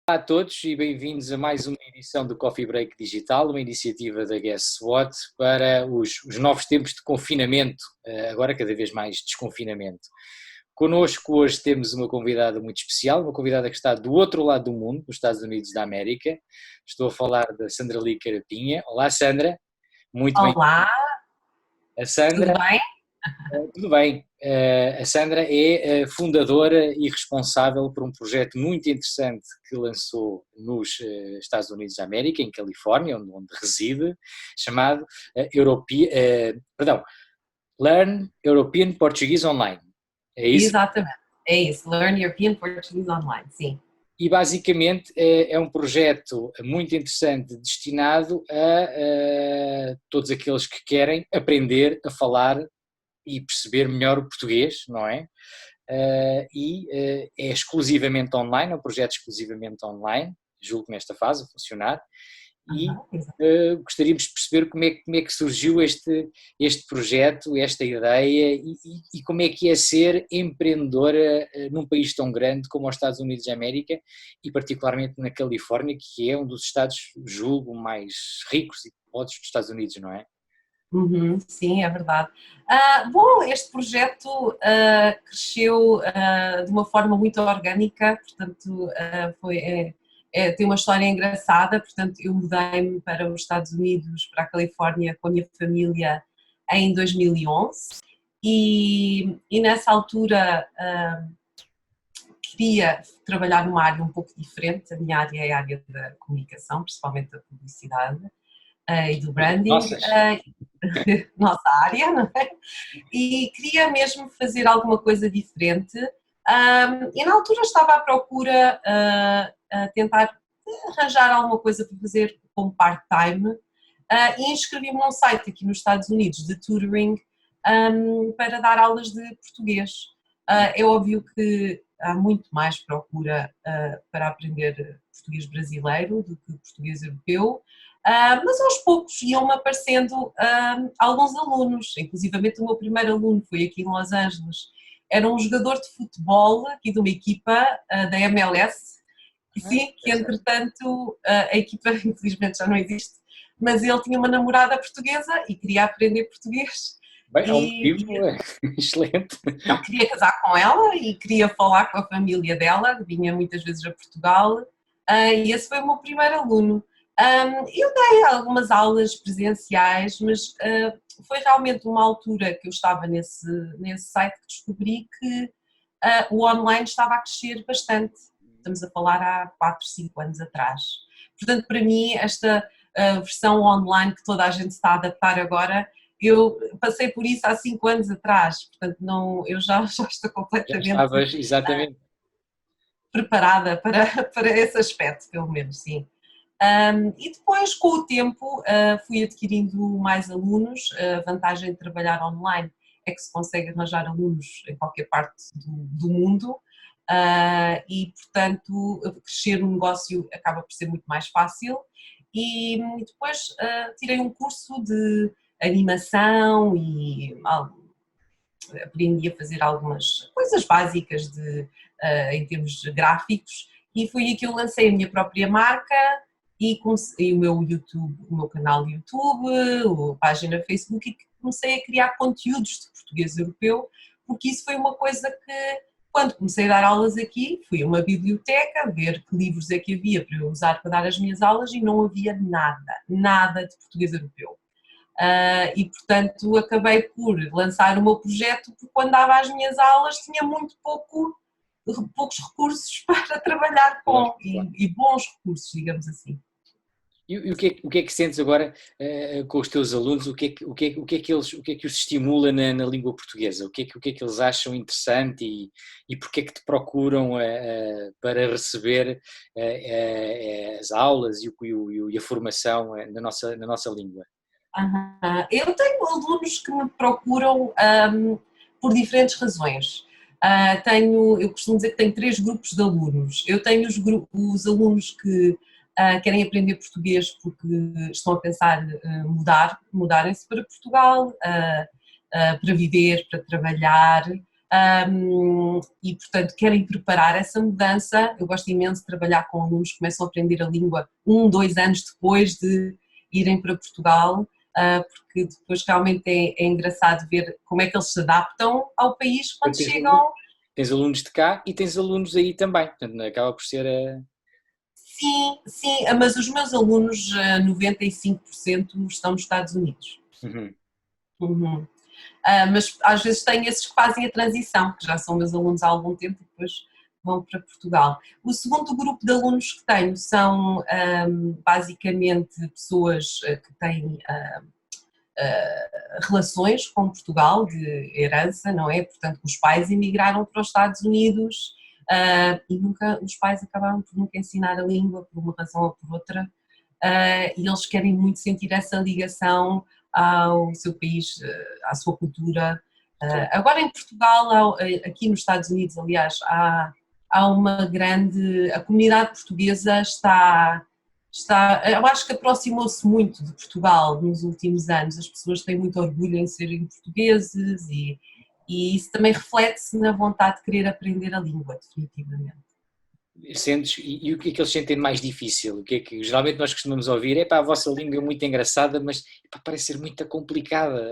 Olá a todos e bem-vindos a mais uma edição do Coffee Break Digital, uma iniciativa da Guess What para os novos tempos de confinamento, agora cada vez mais desconfinamento. Connosco hoje temos uma convidada muito especial, uma convidada que está do outro lado do mundo, nos Estados Unidos da América. Estou a falar da Sandra Lee Carapinha. Olá Sandra, muito bem. Olá, A tudo Sandra, bem? tudo bem. A Sandra é a fundadora e responsável por um projeto muito interessante que lançou nos Estados Unidos da América, em Califórnia, onde reside, chamado Learn European Portuguese Online. É isso? Exatamente, é isso, Learn European Portuguese Online, sim. E basicamente é um projeto muito interessante destinado a todos aqueles que querem aprender a falar e perceber melhor o português, não é? É exclusivamente online, é um projeto exclusivamente online, julgo nesta fase a funcionar, e Exato. gostaríamos de perceber como é que surgiu este projeto, esta ideia e como é que é ser empreendedora num país tão grande como os Estados Unidos da América e particularmente na Califórnia, que é um dos estados, julgo, mais ricos e podes dos Estados Unidos, não é? Sim, é verdade. Bom, este projeto cresceu de uma forma muito orgânica, portanto, tem uma história engraçada. Portanto, eu mudei-me para os Estados Unidos, para a Califórnia, com a minha família em 2011 e nessa altura queria trabalhar numa área um pouco diferente. A minha área é a área da comunicação, principalmente da publicidade e do branding, Nossas. nossa área, não é? E queria mesmo fazer alguma coisa diferente. E na altura estava à procura a tentar arranjar alguma coisa para fazer como part-time e inscrevi-me num site aqui nos Estados Unidos de tutoring para dar aulas de português. É óbvio que há muito mais procura para aprender português brasileiro do que português europeu, mas aos poucos iam-me aparecendo alguns alunos, inclusivamente o meu primeiro aluno foi aqui em Los Angeles, era um jogador de futebol aqui de uma equipa da MLS, que sim, que entretanto a equipa infelizmente já não existe, mas ele tinha uma namorada portuguesa e queria aprender português. Bem, é um E, motivo excelente. não, queria casar com ela e queria falar com a família dela, vinha muitas vezes a Portugal, e esse foi o meu primeiro aluno. Eu dei algumas aulas presenciais, mas foi realmente uma altura que eu estava nesse site que descobri que o online estava a crescer bastante. Estamos a falar há 4, 5 anos atrás. Portanto, para mim, esta versão online que toda a gente está a adaptar agora, eu passei por isso há 5 anos atrás, portanto não, eu já estou Já completamente estavas, exatamente. preparada para esse aspecto, pelo menos, sim. E depois, com o tempo, fui adquirindo mais alunos. A vantagem de trabalhar online é que se consegue arranjar alunos em qualquer parte do mundo e, portanto, crescer o negócio acaba por ser muito mais fácil. E depois tirei um curso de animação e aprendi a fazer algumas coisas básicas em termos gráficos e foi aí que eu lancei a minha própria marca e o meu YouTube, o meu canal de YouTube, a página Facebook, e comecei a criar conteúdos de português europeu, porque isso foi uma coisa que, quando comecei a dar aulas aqui, fui a uma biblioteca ver que livros é que havia para eu usar para dar as minhas aulas e não havia nada de português europeu. E portanto acabei por lançar o meu projeto, porque quando dava as minhas aulas tinha muito poucos recursos para trabalhar Claro, com claro. e bons recursos, digamos assim. E o que é que sentes agora com os teus alunos? O que é que os estimula na língua portuguesa? O que é que eles acham interessante e porque é que te procuram para receber as aulas e a formação na nossa língua? Eu tenho alunos que me procuram por diferentes razões. Eu costumo dizer que tenho 3 grupos de alunos. Eu tenho os alunos que querem aprender português porque estão a pensar mudarem-se para Portugal, para viver, para trabalhar. e, portanto, querem preparar essa mudança. Eu gosto imenso de trabalhar com alunos que começam a aprender a língua 2 anos depois de irem para Portugal, porque depois realmente é engraçado ver como é que eles se adaptam ao país quando chegam. Tens alunos de cá e tens alunos aí também, portanto acaba por ser Sim, sim, mas os meus alunos, 95% estão nos Estados Unidos. Uhum. Uhum. Mas às vezes tenho esses que fazem a transição, que já são meus alunos há algum tempo e depois vão para Portugal. O segundo grupo de alunos que tenho são basicamente pessoas que têm relações com Portugal, de herança, não é? Portanto, os pais emigraram para os Estados Unidos e os pais acabaram por nunca ensinar a língua, por uma razão ou por outra, e eles querem muito sentir essa ligação ao seu país, à sua cultura. Agora em Portugal, aqui nos Estados Unidos, aliás, há uma grande. A comunidade portuguesa eu acho que aproximou-se muito de Portugal nos últimos anos. As pessoas têm muito orgulho em serem portugueses e isso também reflete-se na vontade de querer aprender a língua, definitivamente. Sentes, e o que é que eles sentem mais difícil? O que é que geralmente nós costumamos ouvir? A vossa língua é muito engraçada, mas parece ser muito complicada.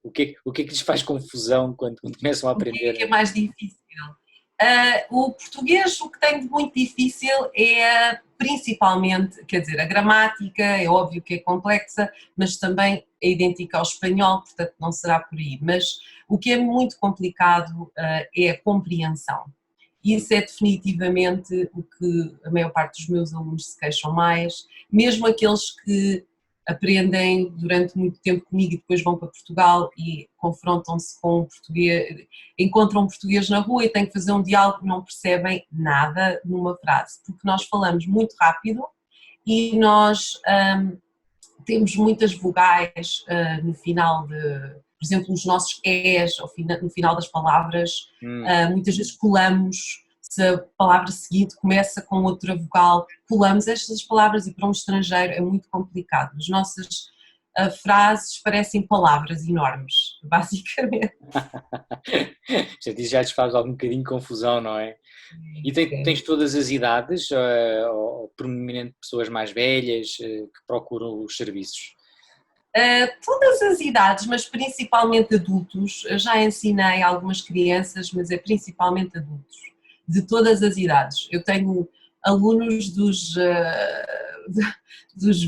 O que é que lhes faz confusão quando começam a O que é aprender? que é mais difícil? O português, o que tem de muito difícil é principalmente, quer dizer, a gramática, é óbvio que é complexa, mas também é idêntica ao espanhol, portanto não será por aí. Mas o que é muito complicado é a compreensão. Isso é definitivamente o que a maior parte dos meus alunos se queixam mais, mesmo aqueles que aprendem durante muito tempo comigo e depois vão para Portugal e confrontam-se com um português, encontram um português na rua e têm que fazer um diálogo, não percebem nada numa frase, porque nós falamos muito rápido e nós temos muitas vogais no final por exemplo, os nossos és, no final das palavras, muitas vezes colamos, se a palavra seguinte começa com outra vogal, colamos estas palavras e para um estrangeiro é muito complicado. As nossas frases parecem palavras enormes, basicamente. Já lhes faz algum bocadinho de confusão, não é? E tens todas as idades, ou prominente pessoas mais velhas que procuram os serviços? Todas as idades, mas principalmente adultos. Eu já ensinei algumas crianças, mas é principalmente adultos, de todas as idades. Eu tenho alunos dos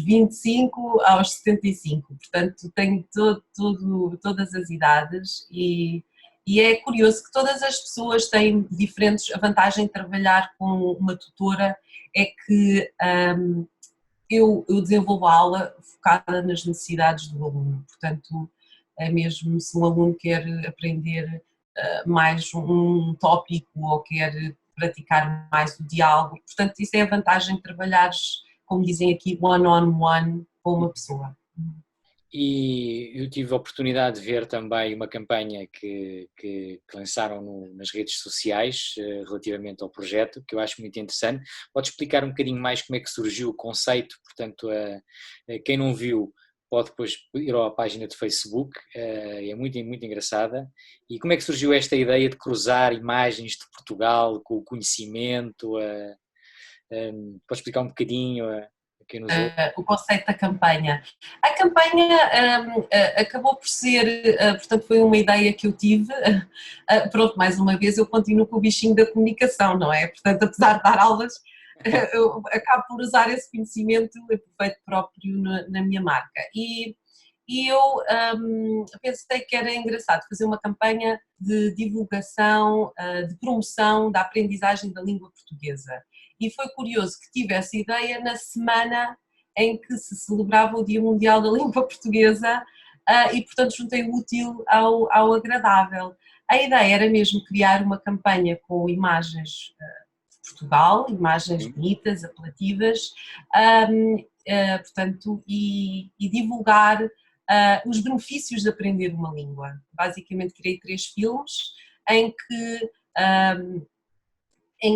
25 aos 75, portanto tenho todas as idades e é curioso que todas as pessoas têm diferentes. A vantagem de trabalhar com uma tutora é que eu desenvolvo a aula focada nas necessidades do aluno, portanto, é mesmo se um aluno quer aprender mais um tópico ou quer praticar mais o diálogo, portanto, isso é a vantagem de trabalhares, como dizem aqui, one-on-one com uma pessoa. E eu tive a oportunidade de ver também uma campanha que lançaram nas redes sociais relativamente ao projeto, que eu acho muito interessante. Pode explicar um bocadinho mais como é que surgiu o conceito? Portanto, quem não viu pode depois ir à página do Facebook, é muito, muito engraçada. E como é que surgiu esta ideia de cruzar imagens de Portugal com o conhecimento? Pode explicar um bocadinho a quem nos ouve? O conceito da campanha. A campanha acabou por ser, portanto, foi uma ideia que eu tive. Pronto, mais uma vez eu continuo com o bichinho da comunicação, não é? Portanto, apesar de dar aulas, eu acabo por usar esse conhecimento feito próprio na minha marca. E eu pensei que era engraçado fazer uma campanha de divulgação, de promoção da aprendizagem da língua portuguesa. E foi curioso que tive essa ideia na semana em que se celebrava o Dia Mundial da Língua Portuguesa e, portanto, juntei o útil ao agradável. A ideia era mesmo criar uma campanha com imagens de Portugal, imagens bonitas, apelativas, portanto, e divulgar os benefícios de aprender uma língua. Basicamente, criei 3 filmes em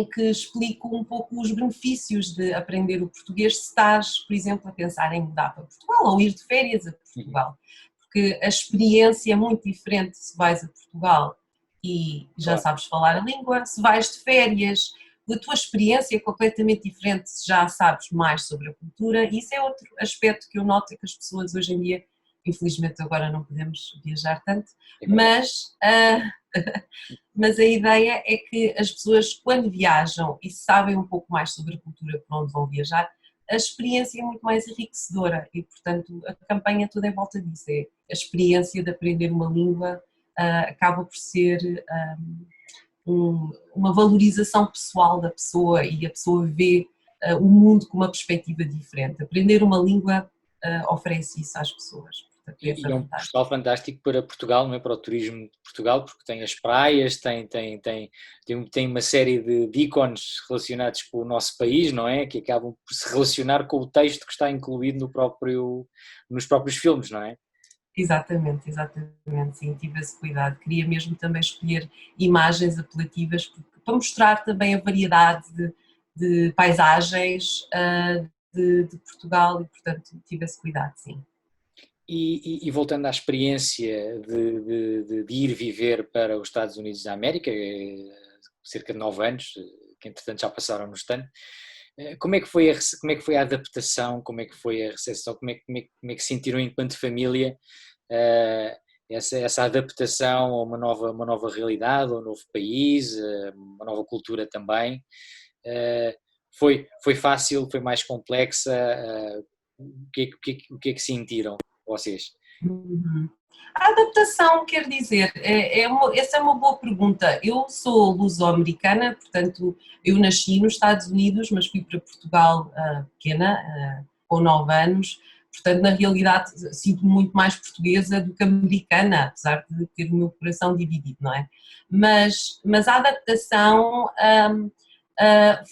que explico um pouco os benefícios de aprender o português se estás, por exemplo, a pensar em mudar para Portugal ou ir de férias a Portugal, porque a experiência é muito diferente se vais a Portugal e já Claro. sabes falar a língua, se vais de férias, a tua experiência é completamente diferente, se já sabes mais sobre a cultura, e isso é outro aspecto que eu noto, é que as pessoas hoje em dia, infelizmente agora não podemos viajar tanto, É verdade. mas, mas a ideia é que as pessoas quando viajam e sabem um pouco mais sobre a cultura por onde vão viajar, a experiência é muito mais enriquecedora e, portanto, a campanha toda é volta disso, é a experiência de aprender uma língua, acaba por ser uma valorização pessoal da pessoa e a pessoa vê o mundo com uma perspectiva diferente. Aprender uma língua oferece isso às pessoas, portanto, é essa E é um vantagem. postal fantástico para Portugal, não é? Para o turismo de Portugal, porque tem as praias, tem uma série de ícones relacionados com o nosso país, não é? Que acabam por se relacionar com o texto que está incluído nos próprios filmes, não é? Exatamente, exatamente, sim, tive esse cuidado. Queria mesmo também escolher imagens apelativas para mostrar também a variedade de paisagens de Portugal e, portanto, tive esse cuidado, sim. E voltando à experiência de ir viver para os Estados Unidos da América, cerca de 9 anos, que entretanto já passaram no tanto, como é que foi a adaptação, como é que foi a recepção, como é que sentiram enquanto família eh, essa adaptação a uma nova realidade, a um novo país, uma nova cultura também? Eh, foi fácil, foi mais complexa? O que é que sentiram vocês? Uhum. A adaptação, quer dizer, essa é uma boa pergunta. Eu sou luso-americana, portanto, eu nasci nos Estados Unidos, mas fui para Portugal pequena, com 9 anos, portanto, na realidade, sinto-me muito mais portuguesa do que americana, apesar de ter o meu coração dividido, não é? Mas a adaptação.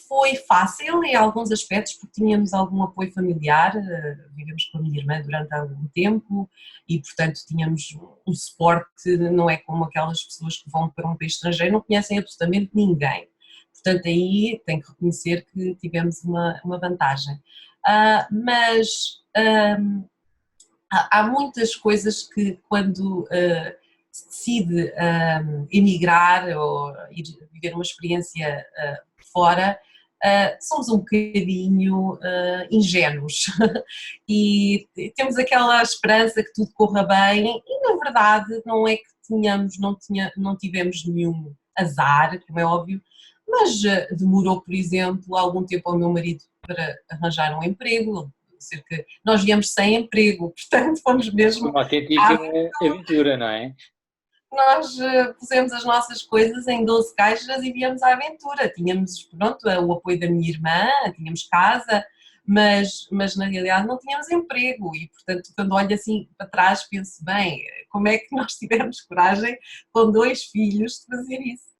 Foi fácil em alguns aspectos porque tínhamos algum apoio familiar, vivemos com a minha irmã durante algum tempo e portanto tínhamos um suporte, não é como aquelas pessoas que vão para um país estrangeiro, não conhecem absolutamente ninguém. Portanto aí tenho que reconhecer que tivemos uma vantagem. Mas há muitas coisas que quando se decide emigrar ou ir viver uma experiência fora, somos um bocadinho ingênuos e temos aquela esperança que tudo corra bem e na verdade não é que não tivemos nenhum azar, como é óbvio, mas demorou, por exemplo, algum tempo ao meu marido para arranjar um emprego, cerca, nós viemos sem emprego, portanto fomos mesmo Uma autêntica à aventura, não é? nós pusemos as nossas coisas em 12 caixas e viemos à aventura. Tínhamos, pronto, o apoio da minha irmã, tínhamos casa, mas na realidade não tínhamos emprego e, portanto, quando olho assim para trás, penso, bem, como é que nós tivemos coragem com 2 filhos de fazer isso?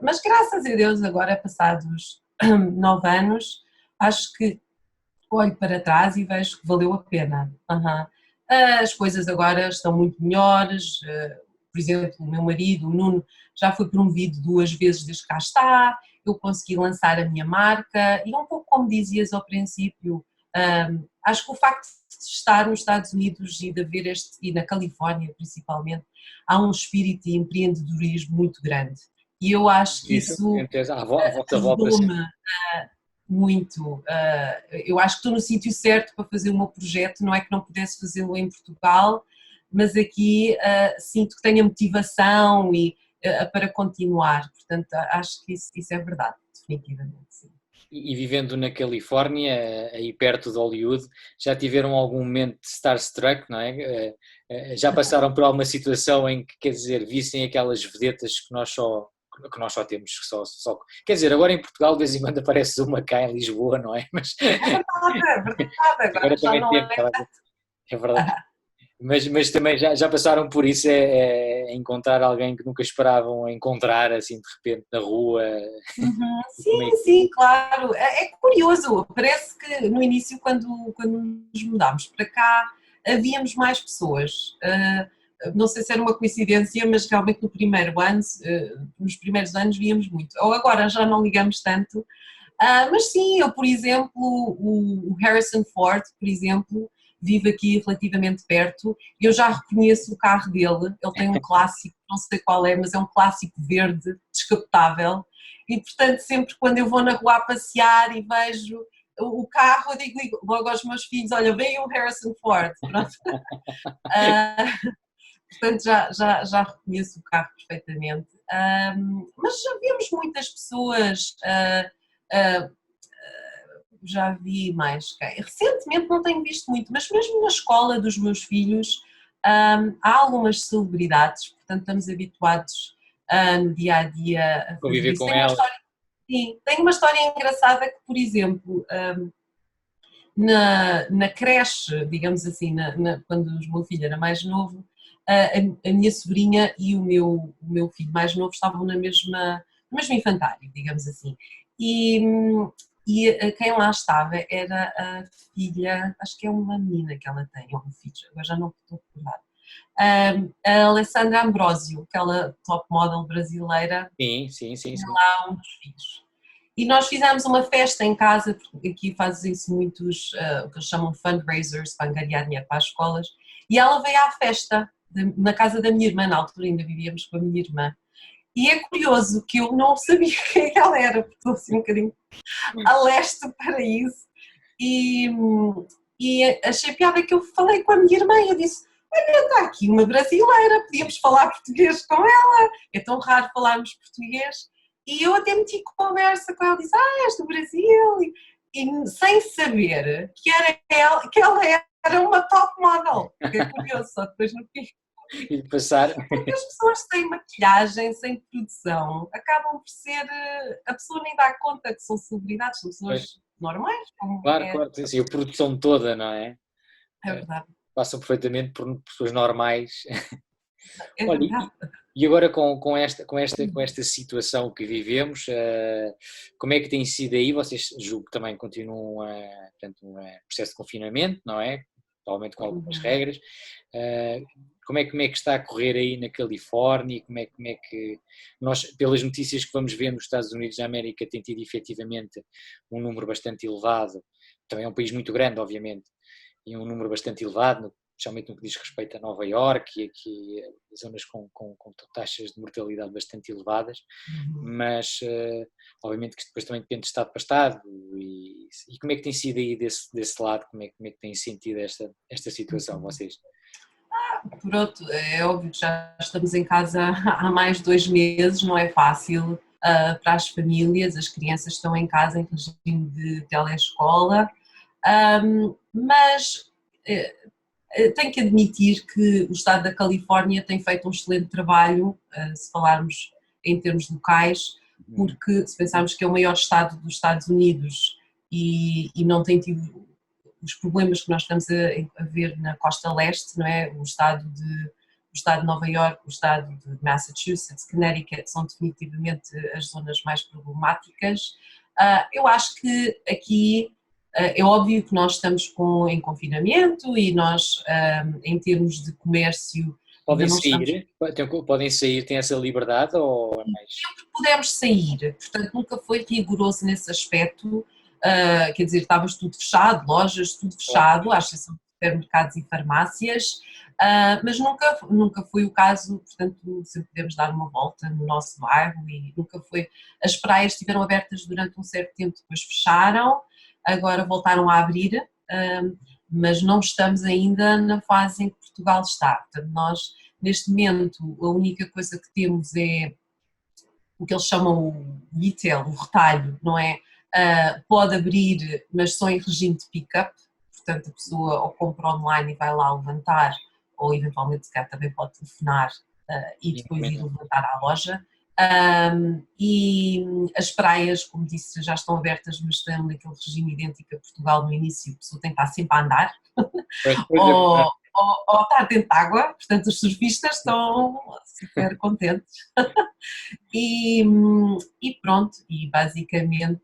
Mas graças a Deus, agora passados 9 anos, acho que olho para trás e vejo que valeu a pena. Uhum. As coisas agora estão muito melhores. Por exemplo, o meu marido, o Nuno, já foi promovido 2 vezes desde que cá está. Eu consegui lançar a minha marca e um pouco como dizias ao princípio, acho que o facto de estar nos Estados Unidos e de haver e na Califórnia principalmente, há um espírito de empreendedorismo muito grande. E eu acho que Isso, isso então, à vossa volta ajudou-me sempre. muito. Eu acho que estou no sítio certo para fazer o meu projeto, não é que não pudesse fazê-lo em Portugal, mas aqui sinto que tenho a motivação para continuar. Portanto, acho que isso é verdade, definitivamente, sim. E vivendo na Califórnia, aí perto de Hollywood, já tiveram algum momento de starstruck, não é? Já passaram por alguma situação em que, quer dizer, vissem aquelas vedetas que nós só temos, quer dizer, agora em Portugal de vez em quando aparece uma cá em Lisboa, não é? Mas É verdade, agora agora já também não temos, é. é verdade. Mas também já passaram por isso, encontrar alguém que nunca esperavam encontrar, assim, de repente, na rua, Uhum. e como Sim, é que... sim, claro. É curioso. Parece que no início, quando nos mudámos para cá, havíamos mais pessoas. Não sei se era uma coincidência, mas realmente no primeiro ano, nos primeiros anos, víamos muito. Ou agora já não ligamos tanto. Mas sim, eu, por exemplo, o Harrison Ford, por exemplo, vive aqui relativamente perto, eu já reconheço o carro dele, ele tem um clássico, não sei qual é, mas é um clássico verde, descapotável, e portanto sempre quando eu vou na rua a passear e vejo o carro, eu digo logo aos meus filhos, olha, vem o Harrison Ford, pronto. Portanto já reconheço o carro perfeitamente, mas já vimos muitas pessoas, já vi mais quem. Recentemente não tenho visto muito, mas mesmo na escola dos meus filhos há algumas celebridades, portanto estamos habituados no dia a dia a fazer Conviver isso. com ela. Sim, tenho uma história engraçada que, por exemplo, na creche, digamos assim, quando o meu filho era mais novo, a minha sobrinha e o meu filho mais novo estavam no mesmo infantário, digamos assim. E quem lá estava era a filha, acho que é uma menina que ela tem, ou um filho, agora já não estou recordada. A Alessandra Ambrosio, aquela top model brasileira, Sim, sim, sim, tinha sim. lá um dos filhos. E nós fizemos uma festa em casa, porque aqui fazem-se muitos, o que eles chamam de fundraisers, para angariar dinheiro para as escolas, e ela veio à festa, na casa da minha irmã, na altura ainda vivíamos com a minha irmã. E é curioso que eu não sabia quem ela era, porque estou assim um bocadinho a leste para isso. E, e achei piada que eu falei com a minha irmã e eu disse, olha, está aqui uma brasileira, podíamos falar português com ela, é tão raro falarmos português. E eu até meti conversa com ela, disse, és do Brasil, e sem saber que ela era uma top model, que é curioso, só depois no fim. E passar. Porque as pessoas sem maquilhagem, sem produção, acabam por ser, a pessoa nem dá conta que são celebridades, são pessoas normais, como Claro, é, claro, sim, a produção toda, não é? é verdade, Passam perfeitamente por pessoas normais. é Olha, verdade. e agora com esta situação que vivemos, como é que tem sido aí? Vocês julgo que também continuam portanto, um processo de confinamento, não é? Provavelmente com algumas Uhum. regras. Eh, como é que está a correr aí na Califórnia? Como é que nós, pelas notícias que vamos ver nos Estados Unidos da América, tem tido efetivamente um número bastante elevado. Também é um país muito grande, obviamente, e um número bastante elevado, especialmente no que diz respeito a Nova Iorque e aqui zonas com taxas de mortalidade bastante elevadas, Uhum. mas obviamente que depois também depende de estado para estado e como é que tem sido aí desse lado, como é que têm sentido esta situação vocês? Pronto, é óbvio que já estamos em casa há mais de 2 meses, não é fácil para as famílias, as crianças estão em casa em regime de telescola, mas tenho que admitir que o estado da Califórnia tem feito um excelente trabalho, se falarmos em termos locais, Uhum. porque se pensarmos que é o maior estado dos Estados Unidos e não tem tido os problemas que nós estamos a ver na costa leste, não é? O estado de Nova Iorque, o estado de Massachusetts, Connecticut são definitivamente as zonas mais problemáticas. Eu acho que aqui é óbvio que nós estamos em confinamento e nós, em termos de comércio, ainda Podem não estamos. sair? Podem sair, têm essa liberdade ou é mais... Sempre pudemos sair, portanto nunca foi rigoroso nesse aspecto, quer dizer, estava tudo fechado, lojas, tudo fechado, à exceção de supermercados e farmácias, mas nunca foi o caso, portanto sempre podemos dar uma volta no nosso bairro e nunca foi. As praias estiveram abertas durante um certo tempo, depois fecharam, agora voltaram a abrir, mas não estamos ainda na fase em que Portugal está, portanto nós neste momento a única coisa que temos é o que eles chamam o retail, o retalho, não é? Pode abrir, mas só em regime de pick-up, portanto a pessoa ou compra online e vai lá levantar, ou eventualmente se calhar também pode telefonar e depois ir levantar à loja. E as praias, como disse, já estão abertas, mas estão naquele regime idêntico a Portugal no início, a pessoa tem que estar sempre a andar, Pois é ou, verdade. ou estar dentro de água, portanto os surfistas estão super contentes. E pronto, e basicamente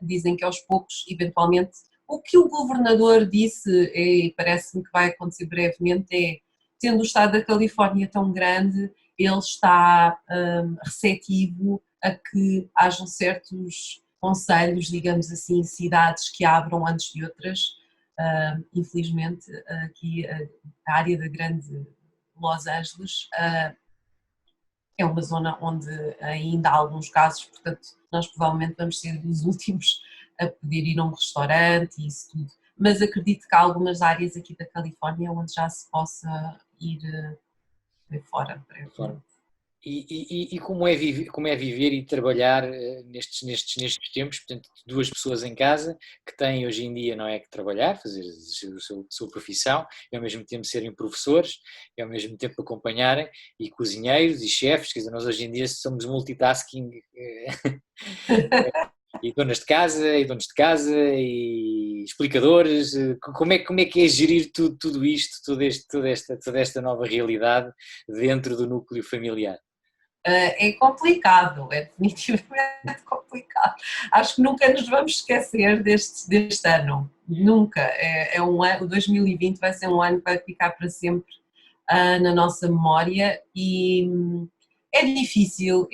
dizem que aos poucos, eventualmente, o que o governador disse, e parece-me que vai acontecer brevemente, é, tendo o estado da Califórnia tão grande, ele está receptivo a que hajam certos conselhos, digamos assim, cidades que abram antes de outras, Infelizmente, aqui a área da grande Los Angeles é uma zona onde ainda há alguns casos, portanto, nós provavelmente vamos ser dos últimos a poder ir a um restaurante e isso tudo. Mas acredito que há algumas áreas aqui da Califórnia onde já se possa ir fora. E como é viver e trabalhar nestes tempos, portanto, duas pessoas em casa que têm hoje em dia, não é, que trabalhar, fazer a sua profissão, e ao mesmo tempo serem professores, e ao mesmo tempo acompanharem, e cozinheiros e chefes, quer dizer, nós hoje em dia somos multitasking, e donas de casa, e donos de casa, e explicadores, como é que é gerir tudo isto, toda esta nova realidade dentro do núcleo familiar? É complicado, é definitivamente complicado. Acho que nunca nos vamos esquecer deste ano, nunca. Um ano, o 2020 vai ser um ano que vai ficar para sempre na nossa memória e é difícil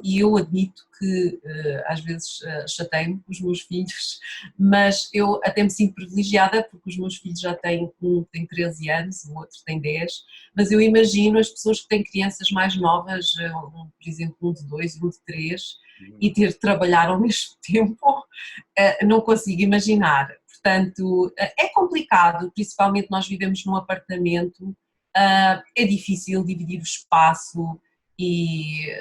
e eu admito que às vezes chateio-me com os meus filhos, mas eu até me sinto privilegiada porque os meus filhos já têm, um tem 13 anos, o outro tem 10, mas eu imagino as pessoas que têm crianças mais novas, por exemplo um de 2 e um de 3, e ter de trabalhar ao mesmo tempo, não consigo imaginar. Portanto, é complicado, principalmente nós vivemos num apartamento, é difícil dividir o espaço e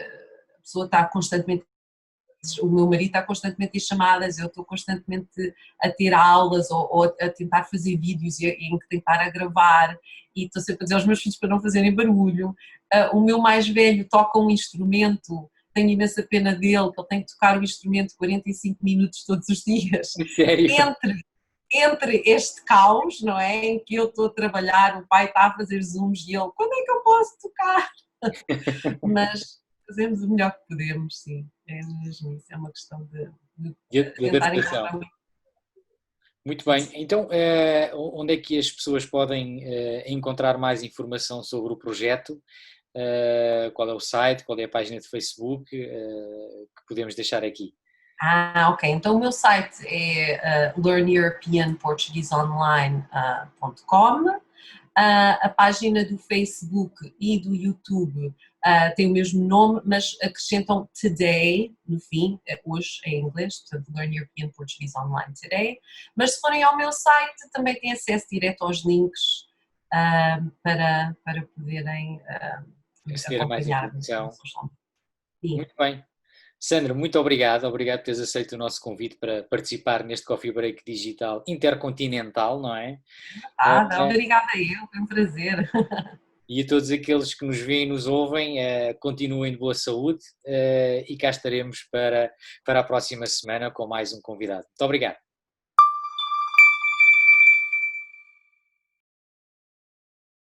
a pessoa está constantemente, o meu marido está constantemente em chamadas, eu estou constantemente a ter aulas ou a tentar fazer vídeos em que tentar a gravar e estou sempre a dizer aos meus filhos para não fazerem barulho. O meu mais velho toca um instrumento, tenho imensa pena dele, que ele tem que tocar o instrumento 45 minutos todos os dias. Sério? Entre este caos, não é, em que eu estou a trabalhar, o pai está a fazer zooms e ele, quando é que eu posso tocar? Mas fazemos o melhor que podemos, sim, é mesmo isso, é uma questão de De tentar adaptação. encontrar Muito bem, então onde é que as pessoas podem encontrar mais informação sobre o projeto? Qual é o site, qual é a página de Facebook que podemos deixar aqui? ok. Então o meu site é learneuropeanportugueseonline.com. A página do Facebook e do YouTube tem o mesmo nome, mas acrescentam Today no fim, hoje em inglês, portanto Learn European Portuguese Online Today. Mas se forem ao meu site também têm acesso direto aos links para poderem Aceder a mais acompanhar. informação. Sim. Muito bem. Sandra, muito obrigado por teres aceito o nosso convite para participar neste Coffee Break digital intercontinental, não é? Obrigada a eu, foi um prazer. E a todos aqueles que nos veem e nos ouvem, continuem de boa saúde e cá estaremos para a próxima semana com mais um convidado. Muito obrigado.